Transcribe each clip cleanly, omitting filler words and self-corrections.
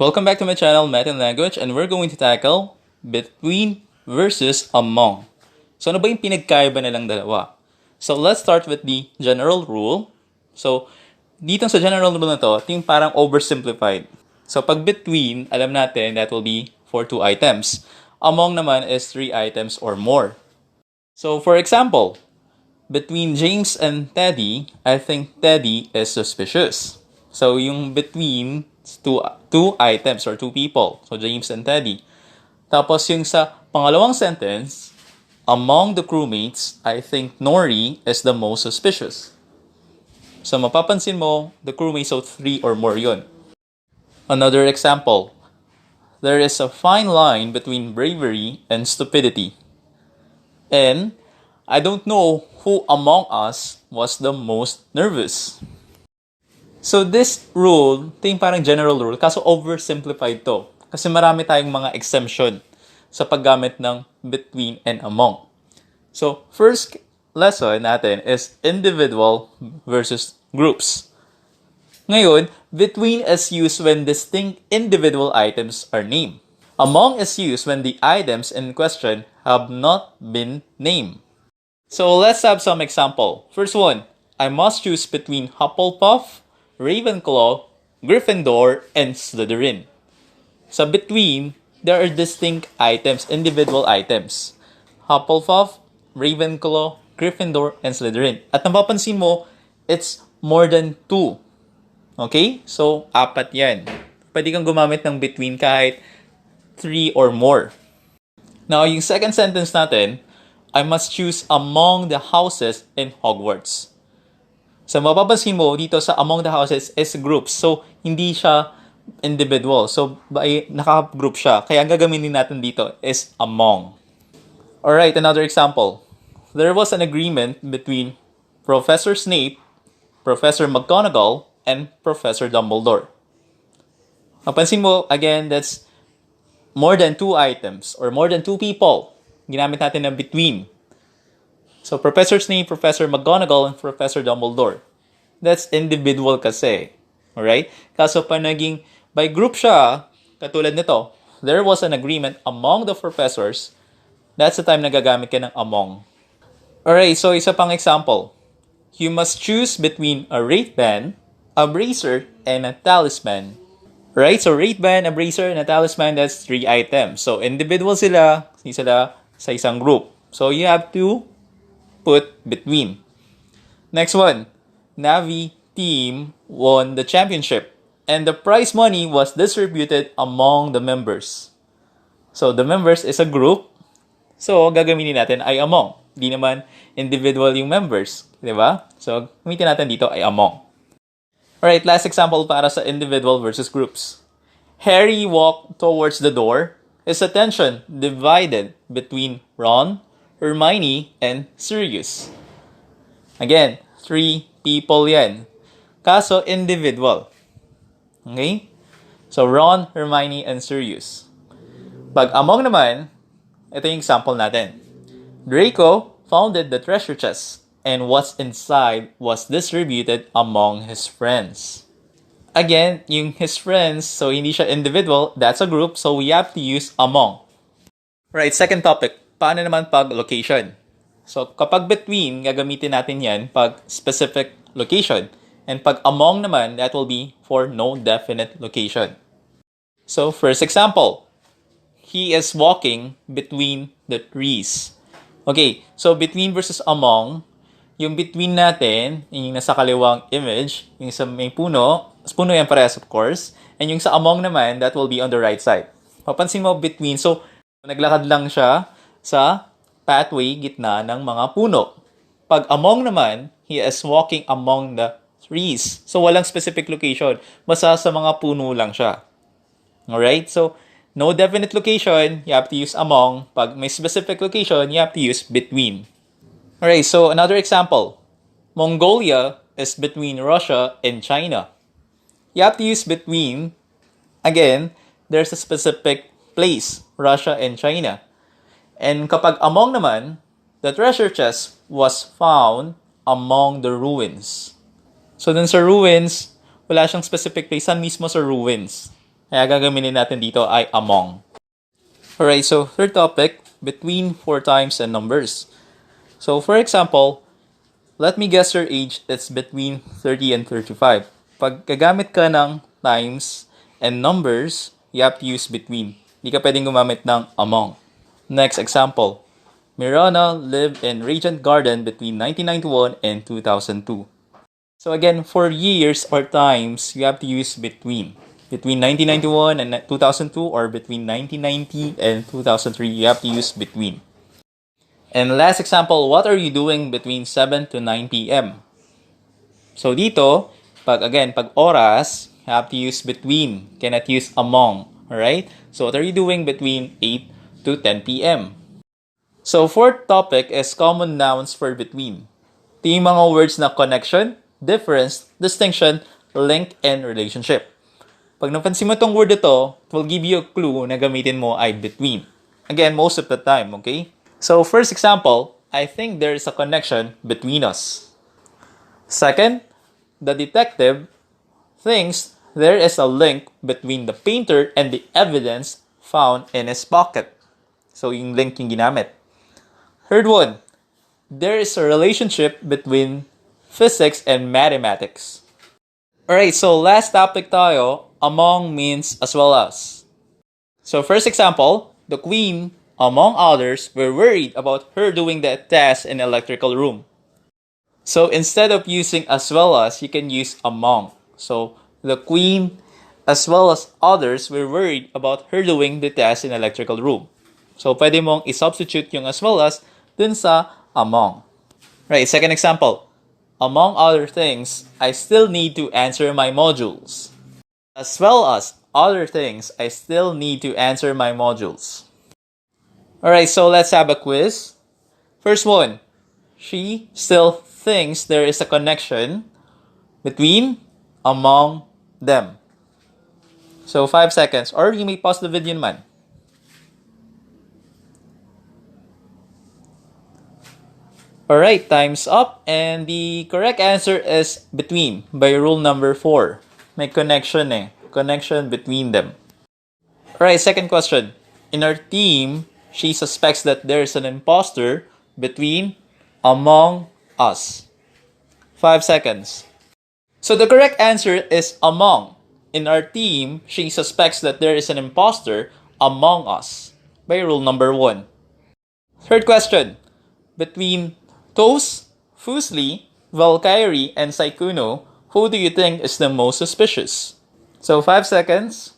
Welcome back to my channel, Math and Language, and we're going to tackle between versus among. So, ano ba yung pinagkaiba nilang dalawa? So, let's start with the general rule. So, dito sa general rule na to, ito yung parang oversimplified. So, pag between, alam natin that will be for 2 items. Among naman is 3 items or more. So, for example, between James and Teddy, I think Teddy is suspicious. So, yung between two items or 2 people. So, James and Teddy. Tapos, yung sa pangalawang sentence, among the crewmates, I think Nori is the most suspicious. So, mapapansin mo, the crewmates, so 3 or more yun. Another example, there is a fine line between bravery and stupidity. And I don't know who among us was the most nervous. So this rule, ito yung parang general rule, kaso oversimplified to. Kasi marami tayong mga exemption sa paggamit ng between and among. So first lesson natin is individual versus groups. Ngayon, between is used when distinct individual items are named. Among is used when the items in question have not been named. So let's have some example. First one, I must choose between Hufflepuff, Ravenclaw, Gryffindor, and Slytherin. So between, there are distinct items, individual items. Hufflepuff, Ravenclaw, Gryffindor, and Slytherin. At napapansin mo, it's more than 2. Okay? So, 4 yan. Pwede kang gumamit ng between kahit 3 or more. Now, yung second sentence natin, I must choose among the houses in Hogwarts. So, mapapansin mo, dito sa among the houses is groups. So, hindi siya individual. So, naka-group siya. Kaya ang gagamitin natin dito is among. Alright, another example. There was an agreement between Professor Snape, Professor McGonagall, and Professor Dumbledore. Mapansin mo, again, that's more than 2 items or more than 2 people. Ginamit natin ng between. So, Professor Snape, Professor McGonagall, and Professor Dumbledore. That's individual kasi. Alright? Kaso pa naging by group siya, katulad nito, there was an agreement among the professors. That's the time na gagamit ka ng among. Alright, so isa pang example. You must choose between a wristband, a bracer, and a talisman. Right? So, wristband, a bracer, and a talisman, that's 3 items. So, individual sila, hindi sila sa isang group. So, you have to put between. Next one. Navi team won the championship and the prize money was distributed among the members. So, the members is a group. So, gagamitin natin ay among. Di naman individual yung members. Diba? So, gamitin natin dito ay among. Alright, last example para sa individual versus groups. Harry walked towards the door. His attention divided between Ron, Hermione, and Sirius. Again, 3 people yan. Kaso, individual. Okay? So, Ron, Hermione, and Sirius. Pag among naman, ito yung example natin. Draco founded the treasure chest, and what's inside was distributed among his friends. Again, yung his friends, so hindi siya individual, that's a group, so we have to use among. Right, second topic. Paano naman pag location? So, kapag between, gagamitin natin yan pag specific location. And pag among naman, that will be for no definite location. So, first example. He is walking between the trees. Okay, so between versus among, yung between natin, yung nasa kaliwang image, yung sa may puno yan parehas of course, and yung sa among naman, that will be on the right side. Papansin mo between, so naglakad lang siya sa pathway gitna ng mga puno. Pag among naman, he is walking among the trees. So walang specific location, basta sa mga puno lang siya. Alright, so no definite location, you have to use among. Pag may specific location, you have to use between. Alright, so another example. Mongolia is between Russia and China. You have to use between. Again, there's a specific place, Russia and China. And kapag among naman, the treasure chest was found among the ruins. So dun sa ruins, wala siyang specific place. Saan mismo sa ruins? Kaya gagamitin natin dito ay among. Alright, so third topic, between 4 times and numbers. So for example, let me guess your age, it's between 30 and 35. Pag gagamit ka ng times and numbers, you have to use between. Hindi ka pwedeng gumamit ng among. Next example, Mirana lived in Regent Garden between 1991 and 2002. So again, for years or times, you have to use between. Between 1991 and 2002 or between 1990 and 2003, you have to use between. And last example, what are you doing between 7 to 9 p.m.? So dito, pag oras, you have to use between, cannot use among. Alright? So what are you doing between 8 to 10 p.m.? So fourth topic is common nouns for between. Ito yung mga words na connection, difference, distinction, link, and relationship. Pag napansin mo itong word ito, it will give you a clue na gamitin mo ay between. Again, most of the time, okay? So first example, I think there is a connection between us. Second, the detective thinks there is a link between the painter and the evidence found in his pocket. So yung link yung ginamit. Third one, there is a relationship between physics and mathematics. Alright, so last topic tayo, among means as well as. So first example, the queen, among others, were worried about her doing the test in the electrical room. So instead of using as well as, you can use among. So the queen as well as others were worried about her doing the test in the electrical room. So pwede mong i-substitute yung as well as dun sa among. Right, second example. Among other things, I still need to answer my modules. As well as other things, I still need to answer my modules. Alright, so let's have a quiz. First one. She still thinks there is a connection between, among, them. So 5 seconds. Or you may pause the video naman. Alright, time's up. And the correct answer is between by rule number 4. May connection Connection between them. Alright, second question. In our team, she suspects that there is an imposter between, among, us. 5 seconds. So the correct answer is among. In our team, she suspects that there is an imposter among us by rule number 1. Third question. Between Toast, Fusli, Valkyrie, and Saikuno, who do you think is the most suspicious? So 5 seconds.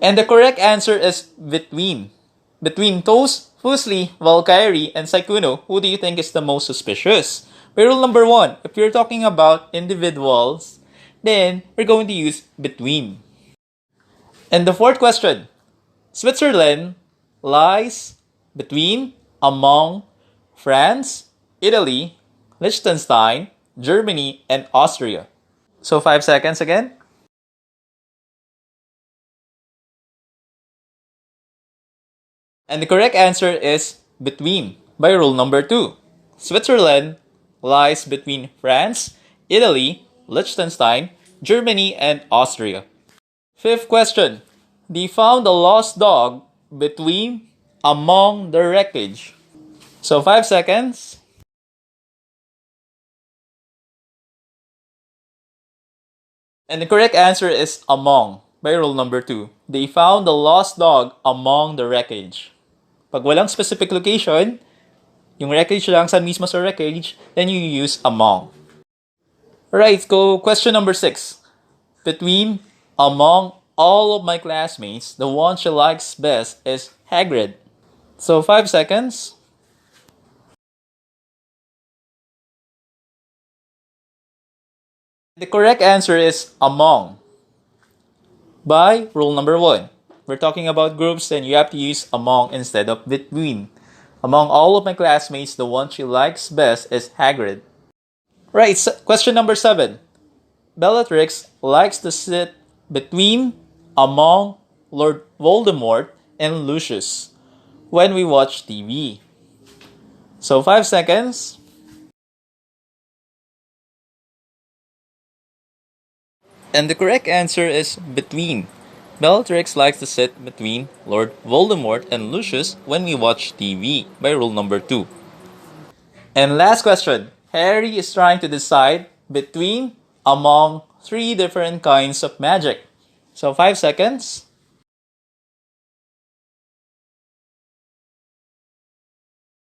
And the correct answer is between. Between Toast, Fusli, Valkyrie, and Saikuno, who do you think is the most suspicious? By rule number 1, if you're talking about individuals, then we're going to use between. And the fourth question. Switzerland lies between, among, France, Italy, Liechtenstein, Germany, and Austria. So 5 seconds again. And the correct answer is between by rule number 2. Switzerland lies between France, Italy, Liechtenstein, Germany, and Austria. Fifth question. They found a lost dog between, among the wreckage. So 5 seconds. And the correct answer is among by rule number 2. They found a lost dog among the wreckage. Pag walang specific location, yung wreckage lang saan mismo sa wreckage, then you use among. Alright, go question number 6. Between, among all of my classmates, the one she likes best is Hagrid. So 5 seconds. The correct answer is among by rule number 1. We're talking about groups, then you have to use among instead of between. Among all of my classmates, the one she likes best is Hagrid. Right, so question number 7. Bellatrix likes to sit between, among Lord Voldemort and Lucius when we watch TV. So 5 seconds. And the correct answer is between. Bellatrix likes to sit between Lord Voldemort and Lucius when we watch TV, by rule number 2. And last question. Harry is trying to decide between among 3 different kinds of magic. So 5 seconds.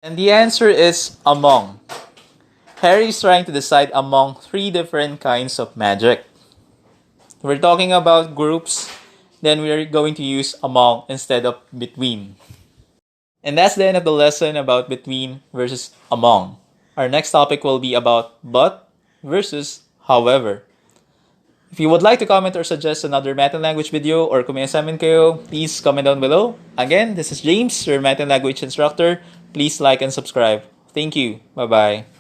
And the answer is among. Harry is trying to decide among 3 different kinds of magic. We're talking about groups, then we're going to use among instead of between. And that's the end of the lesson about between versus among. Our next topic will be about but versus however. If you would like to comment or suggest another math and language video or kung may assignment kayo, please comment down below. Again, this is James, your math and language instructor. Please like and subscribe. Thank you. Bye-bye.